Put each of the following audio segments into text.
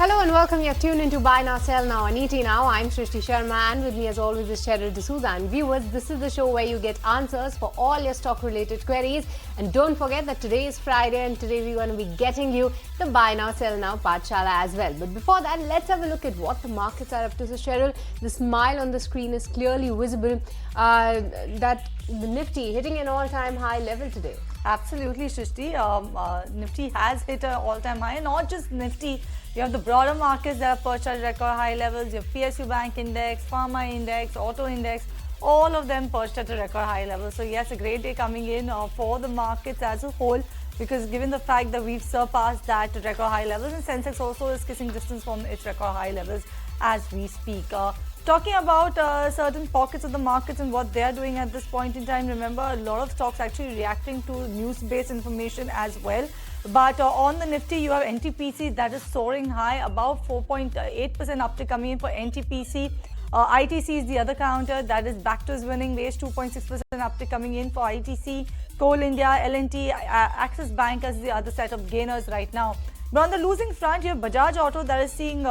Hello and welcome. You're tuned into Buy Now, Sell Now and ET Now. I'm Shrishti Sharma and with me as always is Cheryl D'Souza. And viewers, this is the show where you get answers for all your stock related queries. And don't forget that today is Friday and today we're going to be getting you the Buy Now, Sell Now Pathshala as well. But before that, let's have a look at what the markets are up to. So Cheryl, the smile on the screen is clearly visible that the Nifty hitting an all-time high level today. Absolutely, Shrishti. Nifty has hit an all-time high. Not just Nifty, you have the broader markets that are perched at record high levels. You have PSU Bank Index, Pharma Index, Auto Index, all of them perched at a record high level. So yes, a great day coming in for the markets as a whole, because given the fact that we've surpassed that record high levels, and Sensex also is kissing distance from its record high levels as we speak. Talking about certain pockets of the markets and what they are doing at this point in time, remember a lot of stocks actually reacting to news-based information as well. But on the Nifty, you have NTPC that is soaring high, about 4.8% uptick coming in for NTPC. ITC is the other counter that is back to its winning ways, 2.6% uptick coming in for ITC. Coal India, L&T, Axis Bank as the other set of gainers right now. But on the losing front, you have Bajaj Auto that is seeing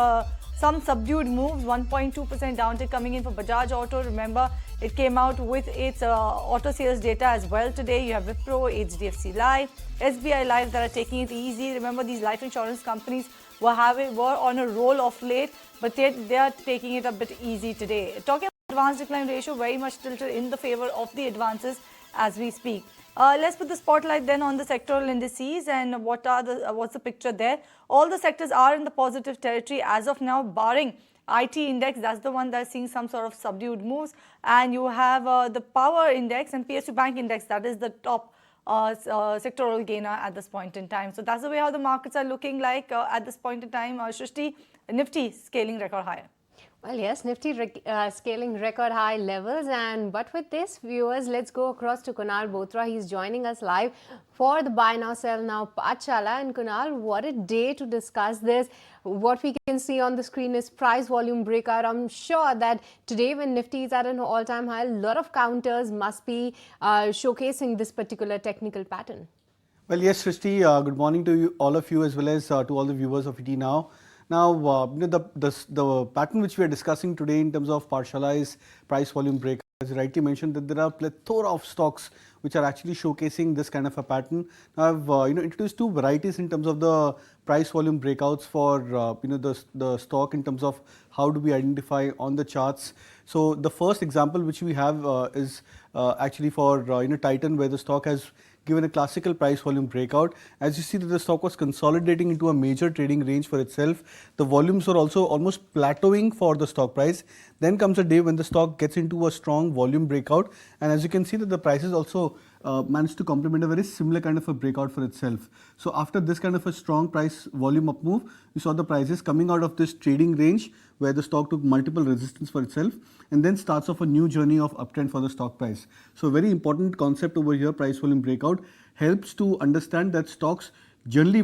some subdued moves, 1.2% downtick coming in for Bajaj Auto. Remember, it came out with its auto sales data as well today. You have Wipro, HDFC Life, SBI Life that are taking it easy. Remember, these life insurance companies were on a roll of late, but they are taking it a bit easy today. Talking about advance decline ratio, very much tilted in the favor of the advances as we speak. Let's put the spotlight then on the sectoral indices and what's the picture there. All the sectors are in the positive territory as of now, barring IT index. That's the one that's seeing some sort of subdued moves. And you have the power index and PSU bank index. That is the top sectoral gainer at this point in time. So that's the way how the markets are looking like at this point in time. Shrishti, Nifty scaling record higher. Well, yes, Nifty scaling record high levels. But with this, viewers, let's go across to Kunal Bothra. He's joining us live for the Buy Now, Sell Now Pathshala. And Kunal, what a day to discuss this. What we can see on the screen is price volume breakout. I'm sure that today when Nifty is at an all-time high, a lot of counters must be showcasing this particular technical pattern. Well, yes, Srishti, good morning to you, all of you, as well as to all the viewers of ET Now. Now, the pattern which we are discussing today in terms of Pathshala is price volume breakout. As you rightly mentioned, that there are plethora of stocks which are actually showcasing this kind of a pattern. Now, I've introduced two varieties in terms of the price volume breakouts for the stock in terms of how do we identify on the charts. So the first example which we have is actually for Titan, where the stock has given a classical price volume breakout. As you see that the stock was consolidating into a major trading range for itself. The volumes were also almost plateauing for the stock price. Then comes a day when the stock gets into a strong volume breakout, and as you can see that the prices also managed to complement a very similar kind of a breakout for itself. So after this kind of a strong price volume up move, we saw the prices coming out of this trading range where the stock took multiple resistance for itself and then starts off a new journey of uptrend for the stock price. So very important concept over here, price volume breakout helps to understand that stocks generally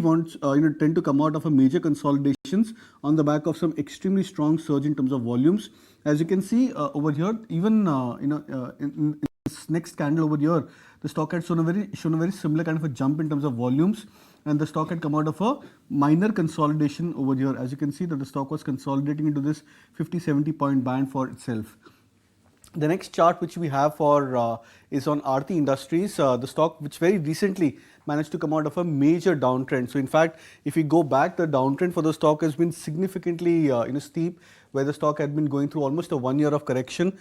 tend to come out of a major consolidations on the back of some extremely strong surge in terms of volumes. As you can see over here, even in this next candle over here, the stock had shown a very similar kind of a jump in terms of volumes, and the stock had come out of a minor consolidation over here. As you can see that the stock was consolidating into this 50-70 point band for itself. The next chart which we have for is on Aarti Industries, the stock which very recently managed to come out of a major downtrend. So in fact, if we go back, the downtrend for the stock has been significantly steep, where the stock had been going through almost a 1 year of correction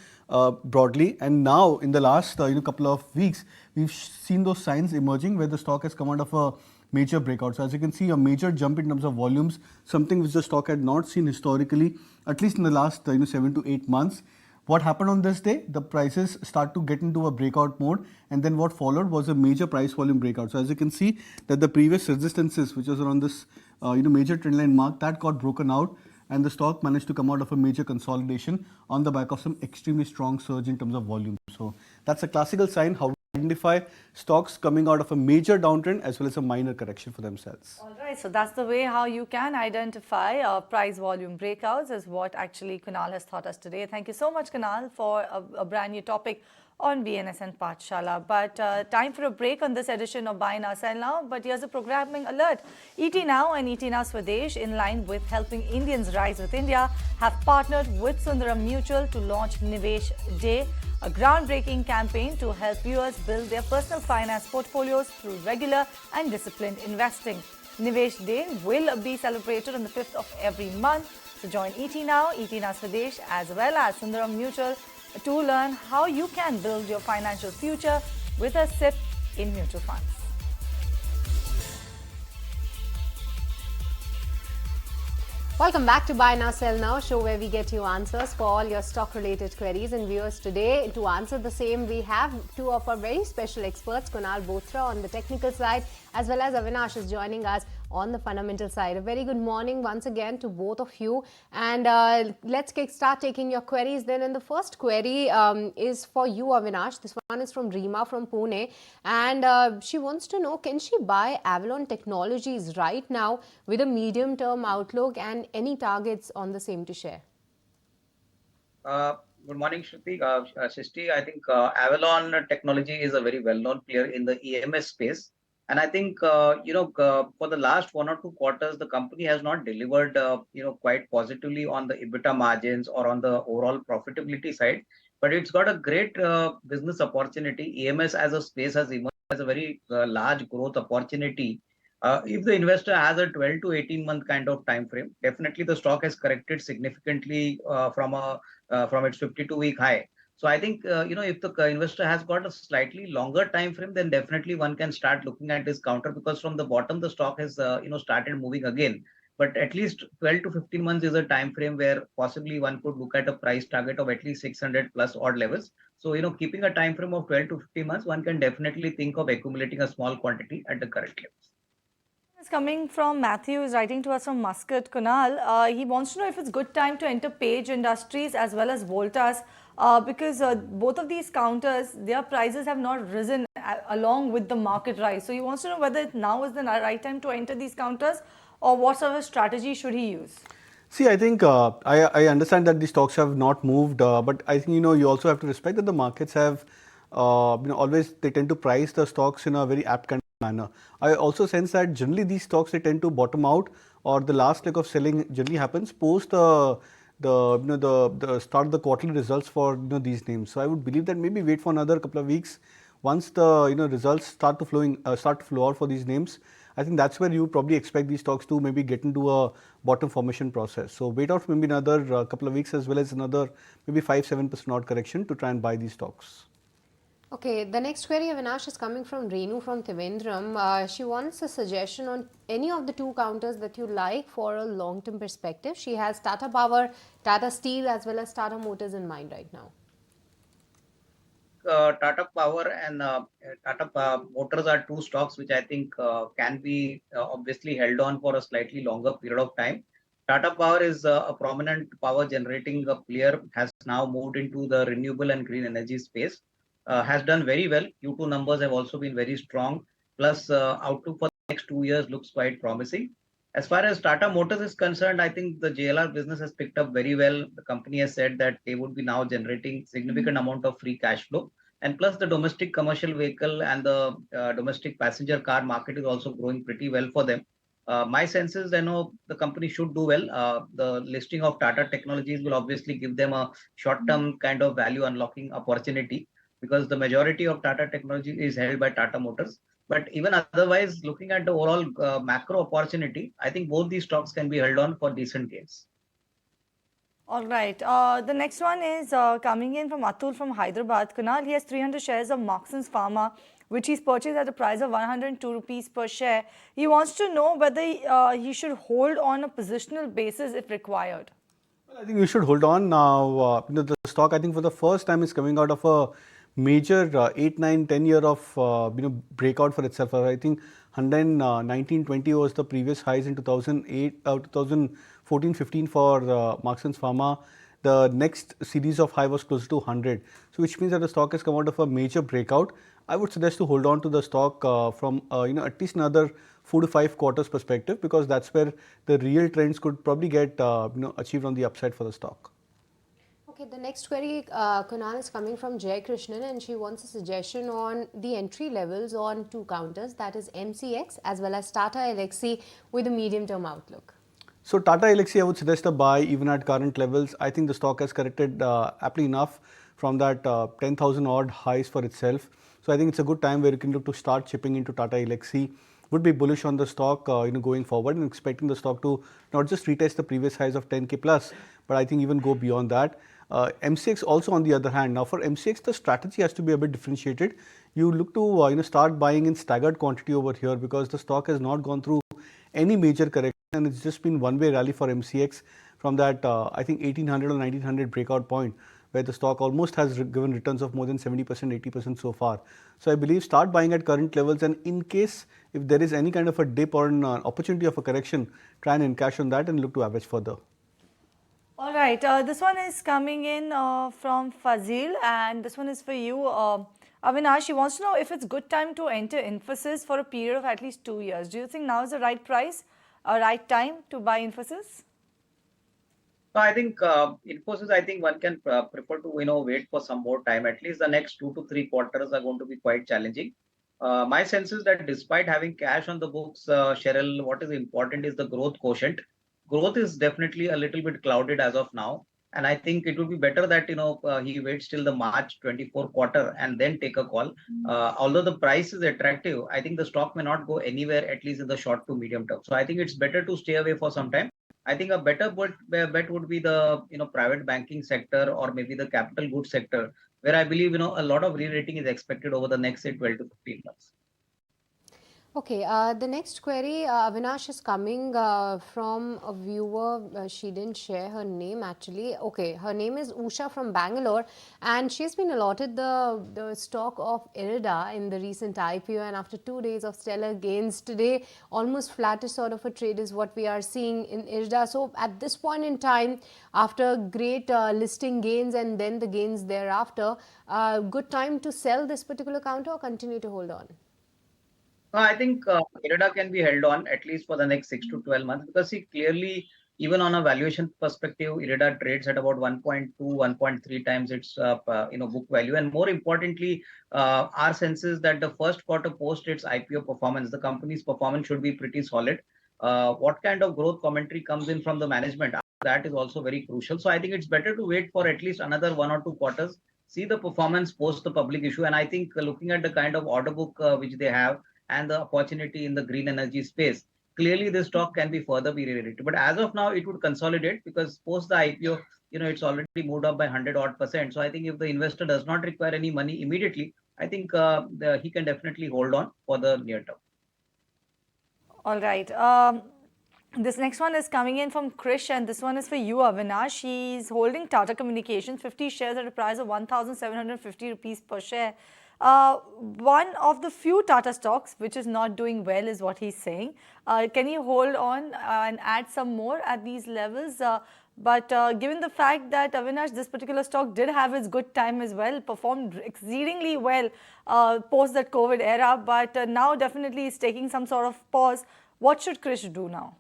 broadly, and now in the last couple of weeks, we've seen those signs emerging where the stock has come out of a major breakout. So as you can see, a major jump in terms of volumes, something which the stock had not seen historically, at least in the last 7 to 8 months. What happened on this day? The prices start to get into a breakout mode, and then what followed was a major price volume breakout. So as you can see that the previous resistances, which was around this major trendline mark, that got broken out, and the stock managed to come out of a major consolidation on the back of some extremely strong surge in terms of volume. So that's a classical sign how we identify stocks coming out of a major downtrend as well as a minor correction for themselves. All right, so that's the way how you can identify price volume breakouts, is what actually Kunal has taught us today. Thank you so much, Kunal, for a brand new topic on VNS and Pathshala. But time for a break on this edition of Buy Now Sell Now. But here's a programming alert. ET Now and ET Now Swadesh, in line with helping Indians rise with India, have partnered with Sundaram Mutual to launch Nivesh Day, a groundbreaking campaign to help viewers build their personal finance portfolios through regular and disciplined investing. Nivesh Day will be celebrated on the 5th of every month. So join ET Now Swadesh as well as Sundaram Mutual to learn how you can build your financial future with a SIP in mutual funds. Welcome back to Buy Now Sell Now, show where we get you answers for all your stock related queries. And viewers, today to answer the same we have two of our very special experts, Kunal Bothra on the technical side as well as Avinash is joining us on the fundamental side. A very good morning once again to both of you, and let's start taking your queries then. And the first query is for you, Avinash. This one is from Reema from Pune, and she wants to know, can she buy Avalon Technologies right now with a medium term outlook, and any targets on the same to share? Good morning, Shruti. Shristi, I think Avalon Technology is a very well-known player in the EMS space. And I think, for the last 1 or 2 quarters, the company has not delivered, quite positively on the EBITDA margins or on the overall profitability side. But it's got a great business opportunity. EMS as a space has emerged as a very large growth opportunity. If the investor has a 12 to 18 month kind of time frame, definitely the stock has corrected significantly from its 52-week high. So I think, if the investor has got a slightly longer time frame, then definitely one can start looking at this counter, because from the bottom, the stock has, started moving again. But at least 12 to 15 months is a time frame where possibly one could look at a price target of at least 600 plus odd levels. So, keeping a time frame of 12 to 15 months, one can definitely think of accumulating a small quantity at the current levels. It's coming from Matthew, who's writing to us from Muscat. Kunal, he wants to know if it's good time to enter Page Industries as well as Voltas, because both of these counters, their prices have not risen along with the market rise. So he wants to know whether now is the right time to enter these counters, or what sort of strategy should he use? See, I think I understand that the stocks have not moved, but I think you also have to respect that the markets have always, they tend to price the stocks in a very apt kind of manner. I also sense that generally these stocks, they tend to bottom out, or the last leg of selling generally happens post the start of the quarterly results for these names. So I would believe that maybe wait for another couple of weeks. Once the results start to flow out for these names, I think that's where you probably expect these stocks to maybe get into a bottom formation process. So wait out for maybe another couple of weeks, as well as another maybe 5-7% odd correction to try and buy these stocks. Okay, the next query, Avinash, is coming from Renu from Trivandrum. She wants a suggestion on any of the two counters that you like for a long-term perspective. She has Tata Power, Tata Steel as well as Tata Motors in mind right now. Tata Power and Tata Motors are two stocks which I think can be obviously held on for a slightly longer period of time. Tata Power is a prominent power generating player, has now moved into the renewable and green energy space. Has done very well. Q2 numbers have also been very strong. Plus, outlook for the next 2 years looks quite promising. As far as Tata Motors is concerned, I think the JLR business has picked up very well. The company has said that they would be now generating significant amount of free cash flow. And plus, the domestic commercial vehicle and the domestic passenger car market is also growing pretty well for them. My sense is, the company should do well. The listing of Tata Technologies will obviously give them a short-term kind of value unlocking opportunity, because the majority of Tata Technology is held by Tata Motors. But even otherwise, looking at the overall macro opportunity, I think both these stocks can be held on for decent gains. All right. The next one is coming in from Atul from Hyderabad. Kunal, he has 300 shares of Marksans Pharma, which he's purchased at a price of 102 rupees per share. He wants to know whether he should hold on a positional basis if required. Well, I think you should hold on now. The stock, I think, for the first time is coming out of a major 8, 9, 10 year of breakout for itself. I think 119.20 was the previous highs in 2014-15 for Marksans Pharma. The next series of high was close to 100. So which means that the stock has come out of a major breakout. I would suggest to hold on to the stock from at least another 4 to 5 quarters perspective, because that's where the real trends could probably get achieved on the upside for the stock. Okay, the next query, Kunal, is coming from Krishnan, and she wants a suggestion on the entry levels on two counters, that is MCX as well as Tata Elxsi with a medium-term outlook. So Tata Elxsi, I would suggest a buy even at current levels. I think the stock has corrected aptly enough from that 10,000 odd highs for itself. So I think it's a good time where you can look to start chipping into Tata Elxsi. Would be bullish on the stock, going forward, and expecting the stock to not just retest the previous highs of 10k plus, but I think even go beyond that. MCX also, on the other hand, now for MCX the strategy has to be a bit differentiated. You look to start buying in staggered quantity over here, because the stock has not gone through any major correction, and it's just been one-way rally for MCX from that I think 1800 or 1900 breakout point, where the stock almost has given returns of more than 70%, 80% so far. So I believe start buying at current levels, and in case if there is any kind of a dip or an opportunity of a correction, try and encash on that and look to average further. All right, this one is coming in from Fazil, and this one is for you. Avinash, he wants to know if it's good time to enter Infosys for a period of at least 2 years. Do you think now is the right price, right time to buy Infosys? So I think Infosys, I think one can prefer to wait for some more time. At least the next 2 to 3 quarters are going to be quite challenging. My sense is that despite having cash on the books, Cheryl, what is important is the growth quotient. Growth is definitely a little bit clouded as of now, and I think it would be better that he waits till the March 24 quarter and then take a call. Although the price is attractive, I think the stock may not go anywhere, at least in the short to medium term. So I think it's better to stay away for some time. I think a better bet would be the private banking sector, or maybe the capital goods sector, where I believe a lot of re-rating is expected over the next, say, 12 to 15 months. Okay, the next query, Avinash, is coming from a viewer. She didn't share her name actually. Okay, her name is Usha from Bangalore, and she's been allotted the stock of Irida in the recent IPO, and after 2 days of stellar gains today, almost flattish sort of a trade is what we are seeing in Irida. So at this point in time, after great listing gains and then the gains thereafter, good time to sell this particular counter or continue to hold on? I think IREDA can be held on at least for the next 6 to 12 months, because see, clearly, even on a valuation perspective, IREDA trades at about 1.2, 1.3 times its book value. And more importantly, our sense is that the first quarter post its IPO performance, the company's performance should be pretty solid. What kind of growth commentary comes in from the management, that is also very crucial. So I think it's better to wait for at least another 1 or 2 quarters, see the performance post the public issue. And I think looking at the kind of order book which they have, and the opportunity in the green energy space, clearly this stock can be further be re-rated. But as of now, it would consolidate, because post the IPO, it's already moved up by 100 odd %. So I think if the investor does not require any money immediately, I think he can definitely hold on for the near term. All right. This next one is coming in from Krish, and this one is for you, Avinash. He's holding Tata Communications, 50 shares at a price of 1,750 rupees per share. One of the few Tata stocks which is not doing well is what he's saying. Can he hold on and add some more at these levels? But given the fact that, Avinash, this particular stock did have its good time as well, performed exceedingly well post that COVID era, but now definitely is taking some sort of pause. What should Krish do now?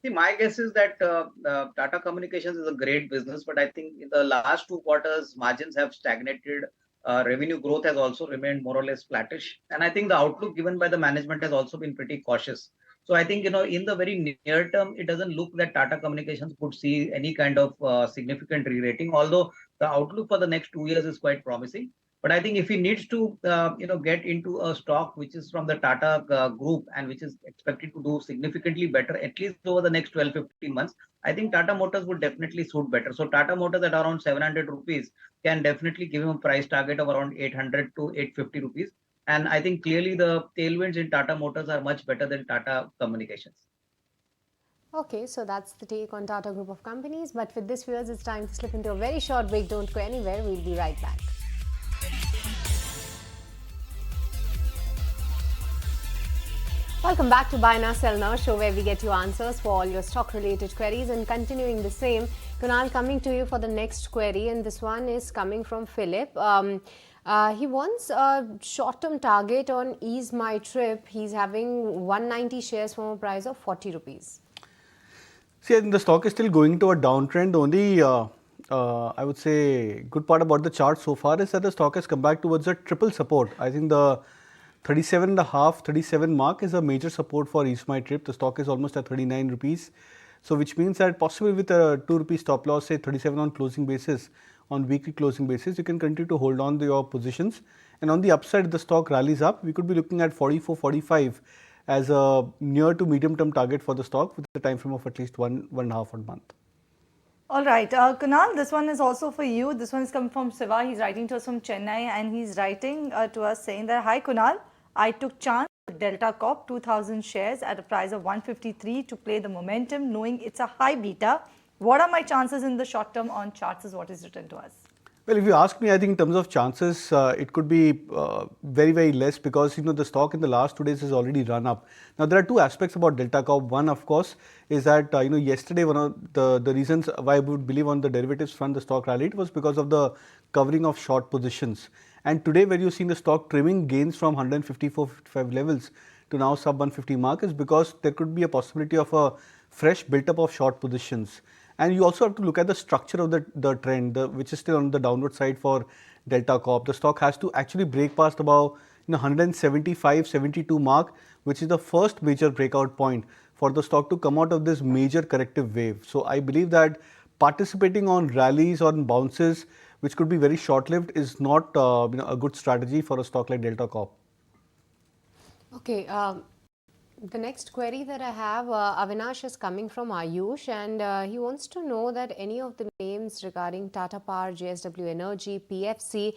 See, my guess is that Tata Communications is a great business, but I think in the last 2 quarters, margins have stagnated. Revenue growth has also remained more or less flattish. And I think the outlook given by the management has also been pretty cautious. So I think, in the very near term, it doesn't look that Tata Communications could see any kind of significant re-rating, although the outlook for the next 2 years is quite promising. But I think if he needs to, get into a stock which is from the Tata group and which is expected to do significantly better, at least over the next 12, 15 months, I think Tata Motors would definitely suit better. So Tata Motors at around 700 rupees can definitely give him a price target of around 800 to 850 rupees. And I think clearly the tailwinds in Tata Motors are much better than Tata Communications. Okay, so that's the take on Tata Group of Companies. But with this, viewers, it's time to slip into a very short break. Don't go anywhere. We'll be right back. Welcome back to Buy Now Sell Now, show where we get you answers for all your stock related queries. And continuing the same, Kunal, coming to you for the next query, and this one is coming from Phillip. He wants a short-term target on Ease My Trip. He's having 190 shares from a price of 40 rupees. See, I think the stock is still going to a downtrend. The only I would say good part about the chart so far is that the stock has come back towards a triple support. I think the 37.5, 37 mark is a major support for East My Trip. The stock is almost at 39 rupees. So which means that possibly with a 2 rupee stop loss, say 37 on closing basis, on weekly closing basis, you can continue to hold on to your positions. And on the upside, if the stock rallies up, we could be looking at 44, 45 as a near to medium term target for the stock with a time frame of at least one and a half month. All right, Kunal, this one is also for you. This one is coming from Siva. He's writing to us from Chennai, and he's writing to us saying that, hi Kunal, I took chance with Delta Corp 2000 shares at a price of 153 to play the momentum, knowing it's a high beta. What are my chances in the short term on charts is what is written to us. Well, if you ask me, I think in terms of chances, it could be very, very less because, the stock in the last 2 days has already run up. Now, there are two aspects about Delta Corp. One, of course, is that, yesterday one of the reasons why I would believe on the derivatives front the stock rallied was because of the covering of short positions. And today, where you're seeing the stock trimming gains from 154, 55 levels to now sub 150 mark is because there could be a possibility of a fresh build-up of short positions. And you also have to look at the structure of the trend, which is still on the downward side for Delta Corp. The stock has to actually break past about 175, 72 mark, which is the first major breakout point for the stock to come out of this major corrective wave. So I believe that participating on rallies or bounces, which could be very short-lived, is not a good strategy for a stock like Delta Corp. Okay. The next query that I have, Avinash, is coming from Ayush, and he wants to know that any of the names regarding Tata Power, JSW Energy, PFC,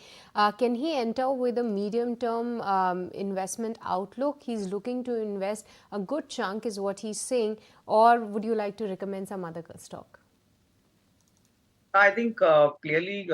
can he enter with a medium-term investment outlook? He's looking to invest a good chunk is what he's saying, or would you like to recommend some other stock? I think clearly,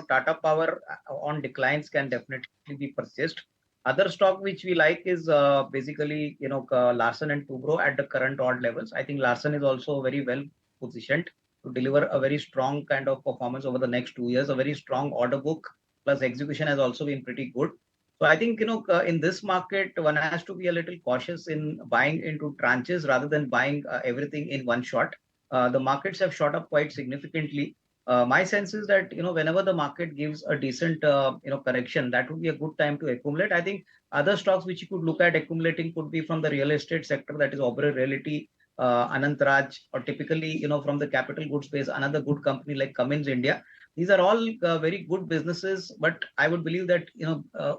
Tata Power on declines can definitely be purchased. Other stock which we like is basically, Larsen and Toubro at the current odd levels. I think Larsen is also very well positioned to deliver a very strong kind of performance over the next 2 years. A very strong order book plus execution has also been pretty good. So I think, in this market, one has to be a little cautious in buying into tranches rather than buying everything in one shot. The markets have shot up quite significantly. My sense is that whenever the market gives a decent correction, that would be a good time to accumulate. I think other stocks which you could look at accumulating could be from the real estate sector, that is Oberoi Realty, Anantraj, or typically from the capital goods space, another good company like Cummins India. These are all very good businesses, but I would believe that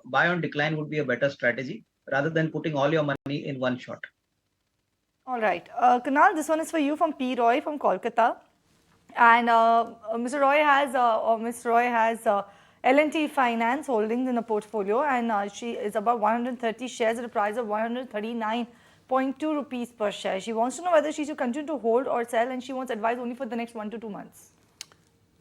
buy on decline would be a better strategy rather than putting all your money in one shot. All right, Kunal, this one is for you from P. Roy from Kolkata. And Mr. Roy has, Ms. Roy has L&T Finance holdings in a portfolio, and she is about 130 shares at a price of 139.2 rupees per share. She wants to know whether she should continue to hold or sell, and she wants advice only for the next 1 to 2 months.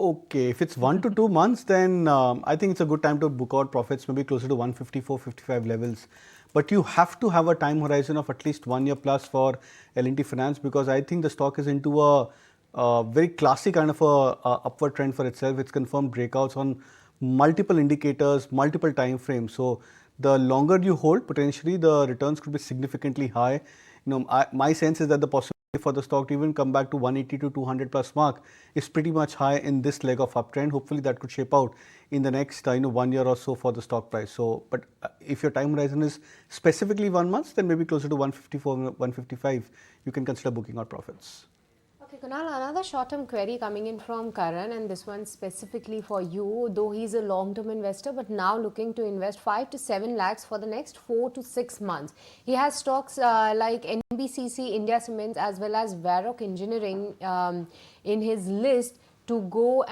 Okay, if it's 1 to 2 months, then I think it's a good time to book out profits, maybe closer to 154, 55 levels. But you have to have a time horizon of at least 1 year plus for L&T Finance, because I think the stock is into a very classic kind of a upward trend for itself. It's confirmed breakouts on multiple indicators, multiple time frames. So the longer you hold, potentially the returns could be significantly high. My sense is that the possibility for the stock to even come back to 180 to 200 plus mark is pretty much high in this leg of uptrend. Hopefully that could shape out in the next 1 year or so for the stock price. So, but if your time horizon is specifically 1 month, then maybe closer to 154, 155, you can consider booking out profits. Okay, Kunal, another short-term query coming in from Karan, and this one specifically for you, though he's a long-term investor, but now looking to invest 5 to 7 lakhs for the next 4 to 6 months. He has stocks like NBCC, India Cements, as well as Varroc Engineering in his list to go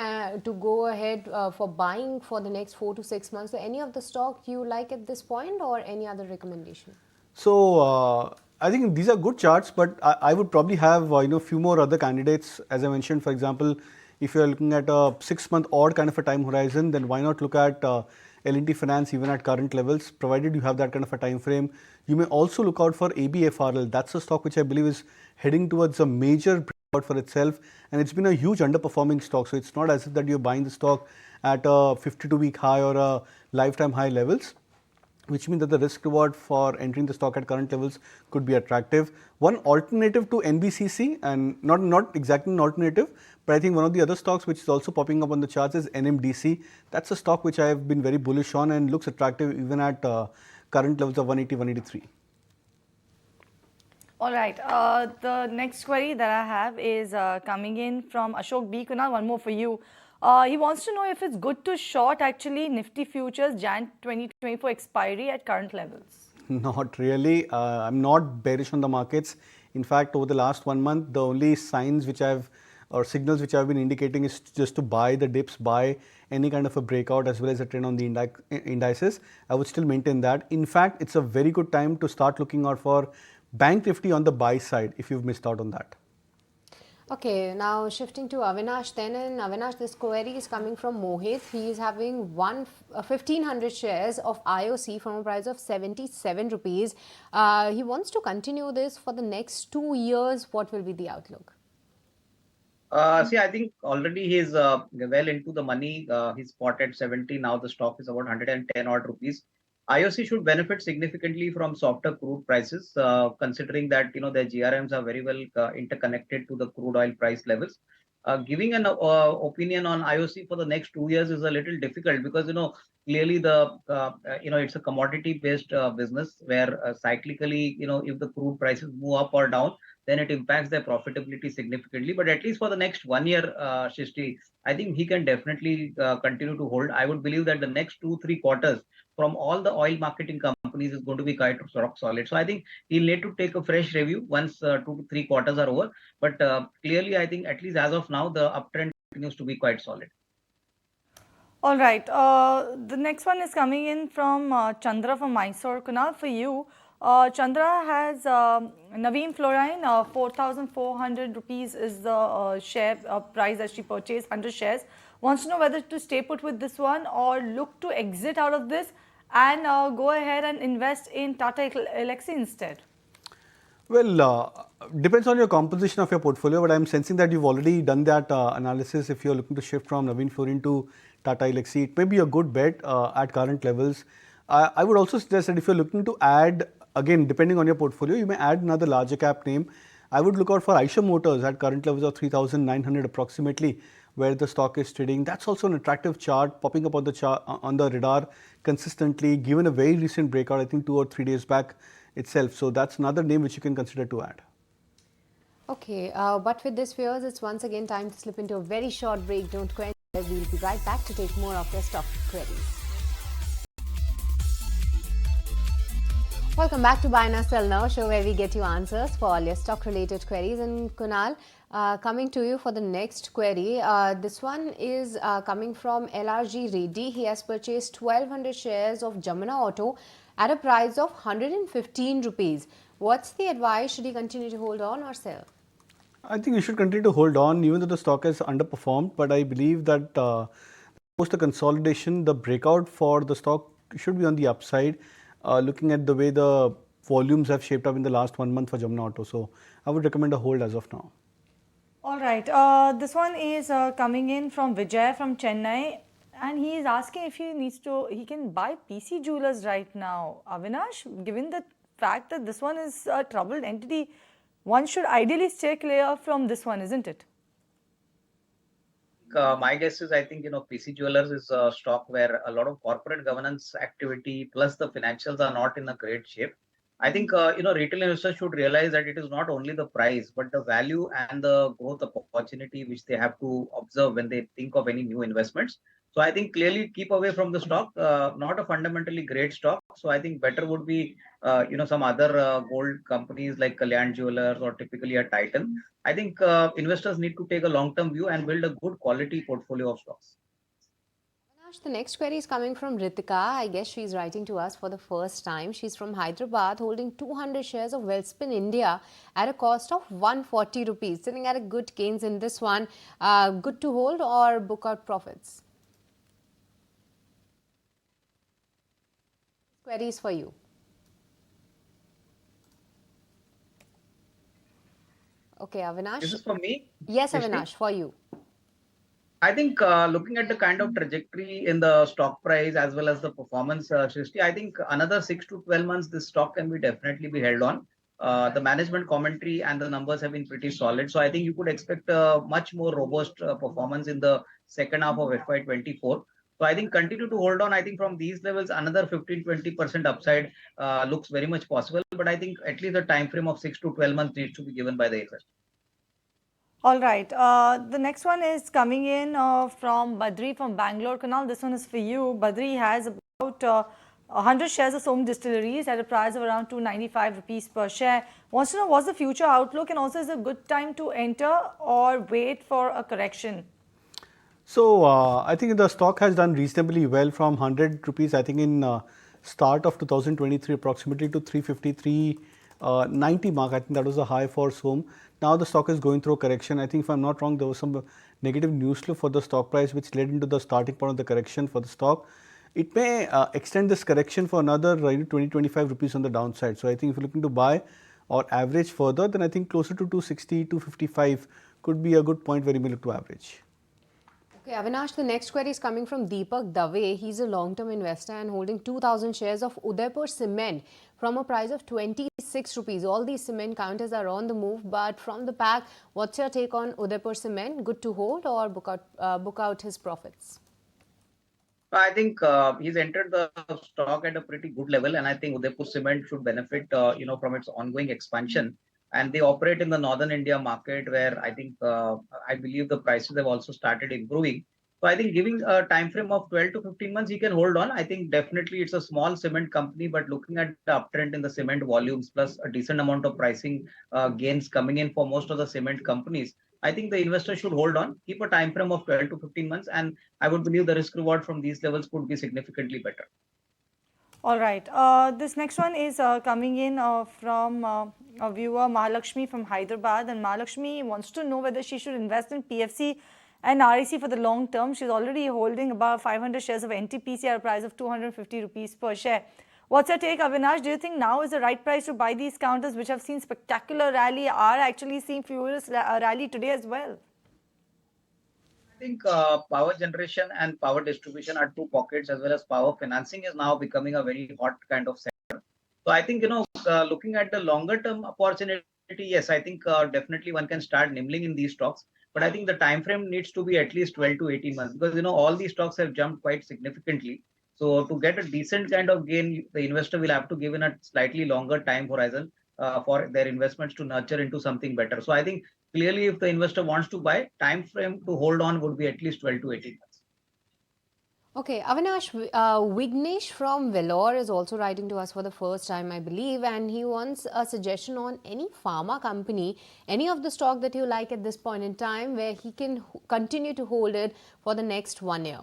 ahead for buying for the next 4 to 6 months. So any of the stock you like at this point, or any other recommendation? So I think these are good charts, but I would probably have few more other candidates. As I mentioned, for example, if you are looking at a 6-month odd kind of a time horizon, then why not look at L&T Finance even at current levels, provided you have that kind of a time frame. You may also look out for ABFRL. That's a stock which I believe is heading towards a major breakout for itself, and it's been a huge underperforming stock. So it's not as if that you're buying the stock at a 52-week high or a lifetime high levels. which means that the risk reward for entering the stock at current levels could be attractive. One alternative to NBCC, and not exactly an alternative, but I think one of the other stocks which is also popping up on the charts is NMDC. That's a stock which I have been very bullish on and looks attractive even at current levels of 180, 183. All right. The next query that I have is coming in from Ashok B. Kunal, one more for you. He wants to know if it's good to short actually Nifty futures Jan 2024 expiry at current levels. Not really. I'm not bearish on the markets. In fact, over the last 1 month, the only signs which I've or signals which I've been indicating is just to buy the dips, buy any kind of a breakout as well as a trend on the indices. I would still maintain that. In fact, it's a very good time to start looking out for Bank Nifty on the buy side if you've missed out on that. Okay, now shifting to Avinash then, and Avinash, this query is coming from Mohit. He is having 1,500 shares of IOC from a price of 77 rupees. He wants to continue this for the next 2 years. What will be the outlook? See, I think already he's well into the money. He's spot at 70. Now the stock is about 110 odd rupees. IOC should benefit significantly from softer crude prices, considering that their GRMs are very well interconnected to the crude oil price levels. Giving an opinion on IOC for the next 2 years is a little difficult because clearly the it's a commodity based business where cyclically if the crude prices move up or down, then it impacts their profitability significantly. But at least for the next 1 year, Shishti, I think he can definitely continue to hold. I would believe that the next 2-3 quarters from all the oil marketing companies is going to be quite rock solid. So I think he'll need to take a fresh review once 2 to 3 quarters are over. But clearly, I think at least as of now, the uptrend continues to be quite solid. All right. The next one is coming in from Chandra from Mysore. Kunal, for you. Chandra has Naveen Fluorine, 4,400 rupees is the share price that she purchased, 100 shares. Wants to know whether to stay put with this one or look to exit out of this and go ahead and invest in Tata Elxsi instead. Well, depends on your composition of your portfolio, but I'm sensing that you've already done that analysis. If you're looking to shift from Naveen Fluorine to Tata Elxsi, it may be a good bet at current levels. I would also suggest that if you're looking to add, again, depending on your portfolio, you may add another larger cap name. I would look out for Eicher Motors at current levels of 3,900 approximately, where the stock is trading. That's also an attractive chart popping up on the chart on the radar consistently, given a very recent breakout, I think 2 or 3 days back itself. So that's another name which you can consider to add. Okay, but with this, viewers, it's once again time to slip into a very short break. Don't go anywhere. We'll be right back to take more of your stock queries. Welcome back to Buy Now Sell Now, show where we get you answers for all your stock related queries. And Kunal, coming to you for the next query. This one is coming from LRG Reddy. He has purchased 1,200 shares of Jamuna Auto at a price of 115 rupees. What's the advice? Should he continue to hold on or sell? I think you should continue to hold on, even though the stock has underperformed. But I believe that post the consolidation, the breakout for the stock should be on the upside. Looking at the way the volumes have shaped up in the last 1 month for Jamuna Auto, so I would recommend a hold as of now. All right. This one is coming in from Vijay from Chennai, and he is asking if he can buy PC Jewelers right now. Avinash, given the fact that this one is a troubled entity, one should ideally stay clear from this one, isn't it? My guess is I think PC Jewelers is a stock where a lot of corporate governance activity plus the financials are not in a great shape. I think retail investors should realize that it is not only the price but the value and the growth opportunity which they have to observe when they think of any new investments. So I think clearly keep away from the stock, not a fundamentally great stock. So I think better would be some other gold companies like Kalyan Jewelers or typically a Titan. I think investors need to take a long-term view and build a good quality portfolio of stocks. The next query is coming from Ritika. I guess she's writing to us for the first time. She's from Hyderabad, holding 200 shares of Wellspin India at a cost of 140 rupees. Sitting at a good gains in this one. Good to hold or book out profits? Query is for you. Okay, Avinash. This is for me? Yes, Avinash, for you. I think looking at the kind of trajectory in the stock price as well as the performance, Shrishti, I think another 6 to 12 months, this stock can be definitely be held on. The management commentary and the numbers have been pretty solid. So I think you could expect a much more robust performance in the second half of FY24. So I think continue to hold on. I think from these levels, another 15-20% upside looks very much possible. But I think at least a time frame of 6 to 12 months needs to be given by the investor. All right. The next one is coming in from Badri from Bangalore. Kunal, this one is for you. Badri has about 100 shares of Som distilleries at a price of around 295 rupees per share. Wants to know what's the future outlook and also is it a good time to enter or wait for a correction? So I think the stock has done reasonably well from 100 rupees. I think in start of 2023 approximately to 353. 90 mark. I think that was a high for Som. Now the stock is going through a correction. I think if I'm not wrong, there was some negative news flow for the stock price which led into the starting point of the correction for the stock. It may extend this correction for another 20-25 rupees on the downside. So I think if you're looking to buy or average further, then I think closer to 260, 255 could be a good point where you may look to average. Okay, Avinash, the next query is coming from Deepak Dave. He's a long-term investor and holding 2,000 shares of Udaipur Cement from a price of 26 rupees. All these cement counters are on the move, but from the pack, what's your take on Udaipur Cement? Good to hold or book out his profits? I think he's entered the stock at a pretty good level, and I think Udaipur Cement should benefit, from its ongoing expansion. And they operate in the northern India market, where I think I believe the prices have also started improving. So I think giving a time frame of 12 to 15 months, he can hold on. I think definitely it's a small cement company, but looking at the uptrend in the cement volumes plus a decent amount of pricing gains coming in for most of the cement companies, I think the investor should hold on, keep a time frame of 12 to 15 months, and I would believe the risk reward from these levels could be significantly better. All right. This next one is coming in from a viewer, Mahalakshmi from Hyderabad. And Mahalakshmi wants to know whether she should invest in PFC and REC for the long term. She's already holding about 500 shares of NTPC at a price of 250 rupees per share. What's your take, Avinash? Do you think now is the right price to buy these counters, which have seen spectacular rally, are actually seeing furious rally today as well? I think power generation and power distribution are two pockets, as well as power financing is now becoming a very hot kind of sector. So I think, looking at the longer term opportunity, yes, I think definitely one can start nibbling in these stocks. But I think the time frame needs to be at least 12 to 18 months, because, all these stocks have jumped quite significantly. So to get a decent kind of gain, the investor will have to give in a slightly longer time horizon for their investments to nurture into something better. So I think clearly, if the investor wants to buy, time frame to hold on would be at least 12 to 18 months. Okay, Avinash, Vignesh from Vellore is also writing to us for the first time, I believe, and he wants a suggestion on any pharma company, any of the stock that you like at this point in time, where he can continue to hold it for the next 1 year.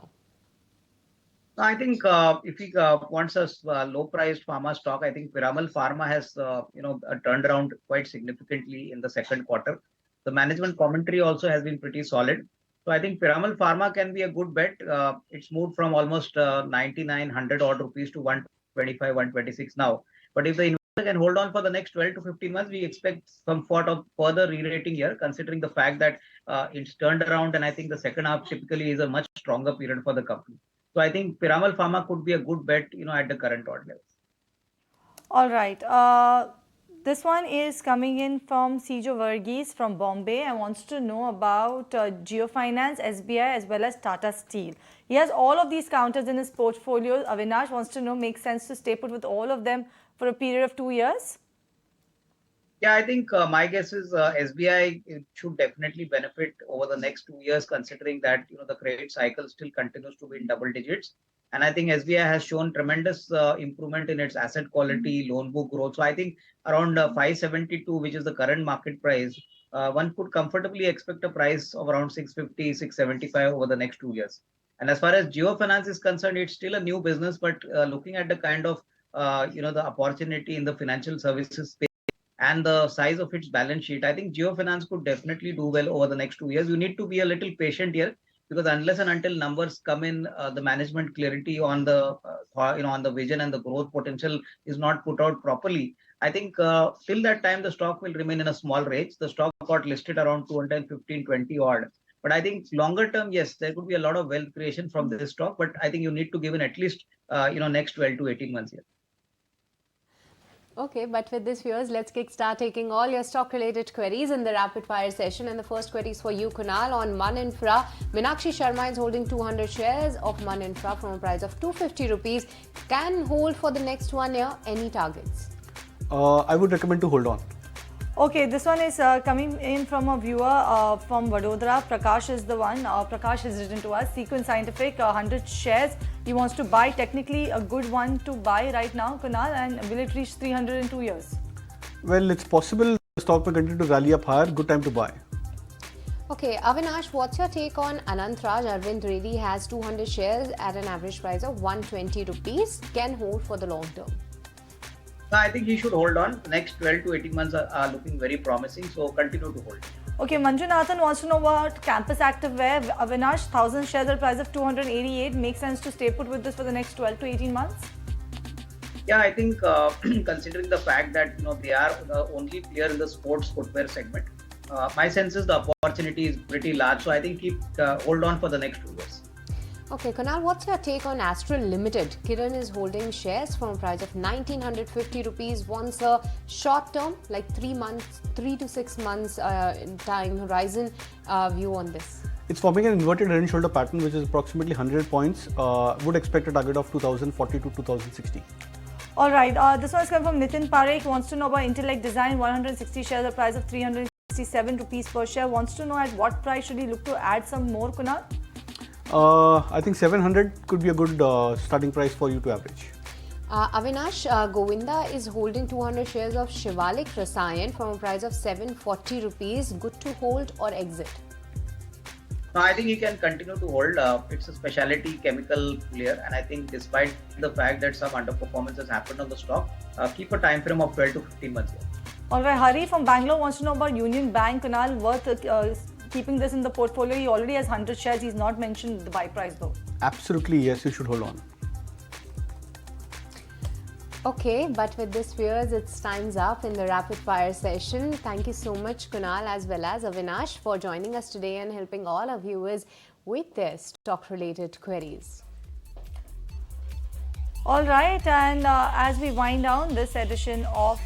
I think if he wants a low-priced pharma stock, I think Piramal Pharma has, turned around quite significantly in the second quarter. The management commentary also has been pretty solid. So I think Piramal Pharma can be a good bet. It's moved from almost 9,900 odd rupees to 125, 126 now. But if the investor can hold on for the next 12 to 15 months, we expect some sort of further re-rating here, considering the fact that it's turned around, and I think the second half typically is a much stronger period for the company. So I think Piramal Pharma could be a good bet, at the current odd levels. All right. This one is coming in from Sijo Varghese from Bombay and wants to know about Geo Finance, SBI as well as Tata Steel. He has all of these counters in his portfolio. Avinash wants to know, makes sense to stay put with all of them for a period of 2 years? Yeah, I think my guess is SBI should definitely benefit over the next 2 years, considering that the credit cycle still continues to be in double digits. And I think SBI has shown tremendous improvement in its asset quality, loan book growth. So I think around 572, which is the current market price, one could comfortably expect a price of around 650, 675 over the next 2 years. And as far as Geo Finance is concerned, it's still a new business, but looking at the kind of the opportunity in the financial services space and the size of its balance sheet, I think Geo Finance could definitely do well over the next 2 years. You need to be a little patient here, because unless and until numbers come in, the management clarity on the on the vision and the growth potential is not put out properly. I think till that time the stock will remain in a small range. The stock got listed around 215, 20 odd. But I think longer term, yes, there could be a lot of wealth creation from this stock. But I think you need to give in at least next 12 to 18 months here. Okay, but with this, viewers, let's kickstart taking all your stock-related queries in the rapid-fire session. And the first query is for you, Kunal, on Man Infra. Meenakshi Sharma is holding 200 shares of Man Infra from a price of 250 rupees. Can hold for the next 1 year. Any targets? I would recommend to hold on. Okay, this one is coming in from a viewer from Vadodara. Prakash is the one. Prakash has written to us. Sequence Scientific, 100 shares. He wants to buy. Technically, a good one to buy right now, Kunal. And will it reach 300 in 2 years? Well, it's possible the stock may continue to rally up higher. Good time to buy. Okay, Avinash, what's your take on Anantraj? Arvind Reddy has 200 shares at an average price of 120 rupees. Can hold for the long term. I think he should hold on. The next 12 to 18 months are looking very promising. So continue to hold. Okay, Manjunathan wants to know about Campus Activewear. Avinash, 1000 shares at a price of 288. Makes sense to stay put with this for the next 12 to 18 months? Yeah, I think considering the fact that they are the only player in the sports footwear segment, my sense is the opportunity is pretty large. So I think hold on for the next 2 years. Okay, Kunal, what's your take on Astral Limited? Kiran is holding shares from a price of 1950 rupees. Wants a short term, like 3 months, 3 to 6 months time horizon view on this. It's forming an inverted head and shoulder pattern, which is approximately 100 points. Would expect a target of 2040 to 2060. All right, this one is coming from Nitin Parekh. Wants to know about Intellect Design, 160 shares at a price of 367 rupees per share. Wants to know at what price should he look to add some more, Kunal? I think 700 could be a good starting price for you to average. Avinash, Govinda is holding 200 shares of Shivalik Rasayan from a price of 740 rupees. Good to hold or exit? I think he can continue to hold. It's a specialty chemical player, and I think despite the fact that some underperformance has happened on the stock, keep a time frame of 12 to 15 months here. All right, Hari from Bangalore wants to know about Union Bank. Kunal, worth keeping this in the portfolio. He already has 100 shares. He's not mentioned the buy price though. Absolutely, yes, you should hold on. Okay, but with this, viewers, it's time's up in the rapid fire session. Thank you so much, Kunal, as well as Avinash, for joining us today and helping all our viewers with their stock-related queries. All right, and as we wind down this edition of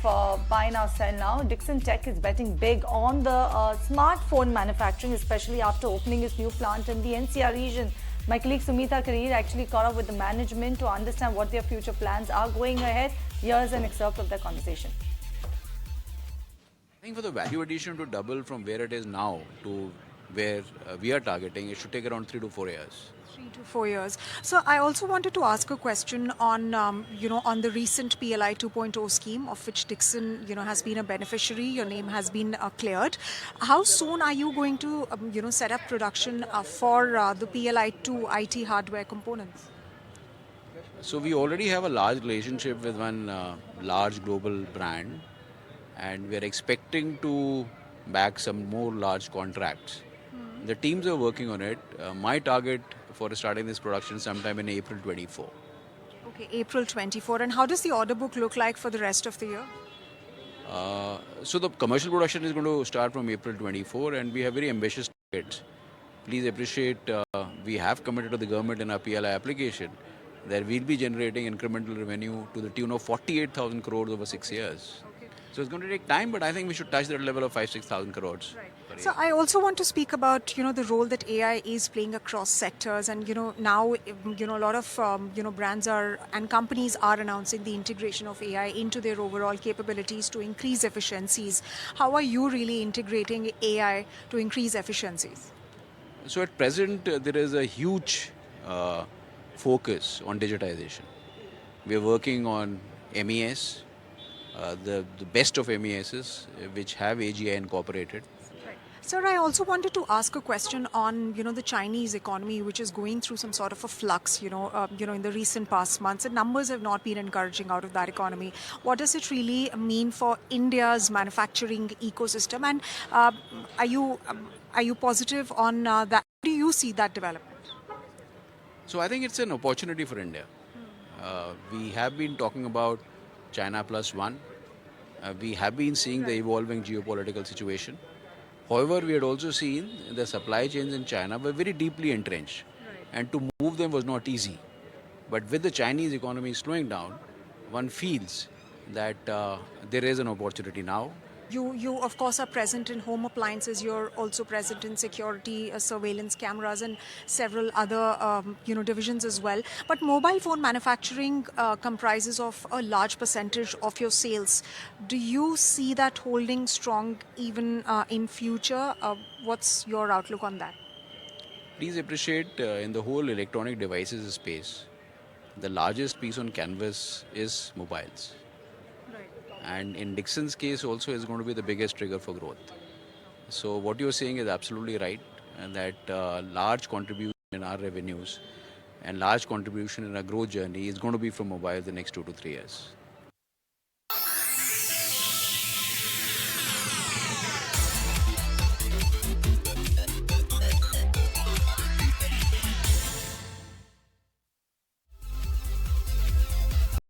Buy Now, Sell Now, Dixon Tech is betting big on the smartphone manufacturing, especially after opening its new plant in the NCR region. My colleague Sumita Karir actually caught up with the management to understand what their future plans are going ahead. Here's an excerpt of their conversation. I think for the value addition to double from where it is now to where we are targeting, it should take around 3 to 4 years. 3 to 4 years. So I also wanted to ask a question on, on the recent PLI 2.0 scheme, of which Dixon, has been a beneficiary. Your name has been cleared. How soon are you going to, set up production for the PLI 2 IT hardware components? So we already have a large relationship with one large global brand, and we are expecting to bag some more large contracts. The teams are working on it. My target for starting this production sometime in April 24. Okay, April 24. And how does the order book look like for the rest of the year? So the commercial production is going to start from April 24, and we have very ambitious targets. Please appreciate we have committed to the government in our PLI application that we'll be generating incremental revenue to the tune of 48,000 crores over 6 years. Okay. So it's going to take time, but I think we should touch that level of 5,000-6,000 crores. Right. So I also want to speak about, the role that AI is playing across sectors, and now a lot of brands and companies are announcing the integration of AI into their overall capabilities to increase efficiencies. How are you really integrating AI to increase efficiencies? So at present, there is a huge focus on digitization. We are working on MES, the best of MESs, which have AGI incorporated. Sir, I also wanted to ask a question on, the Chinese economy, which is going through some sort of a flux, in the recent past months. And numbers have not been encouraging out of that economy. What does it really mean for India's manufacturing ecosystem? And are you positive on that? How do you see that development? So I think it's an opportunity for India. We have been talking about China plus one. We have been seeing the evolving geopolitical situation. However, we had also seen the supply chains in China were very deeply entrenched, and to move them was not easy. But with the Chinese economy slowing down, one feels that there is an opportunity now. You of course are present in home appliances. You're also present in security, surveillance cameras, and several other divisions as well. But mobile phone manufacturing comprises of a large percentage of your sales. Do you see that holding strong even in future? What's your outlook on that? Please appreciate in the whole electronic devices space, the largest piece on canvas is mobiles. And in Dixon's case also is going to be the biggest trigger for growth. So what you're saying is absolutely right, and that large contribution in our revenues and large contribution in our growth journey is going to be from mobile the next 2 to 3 years.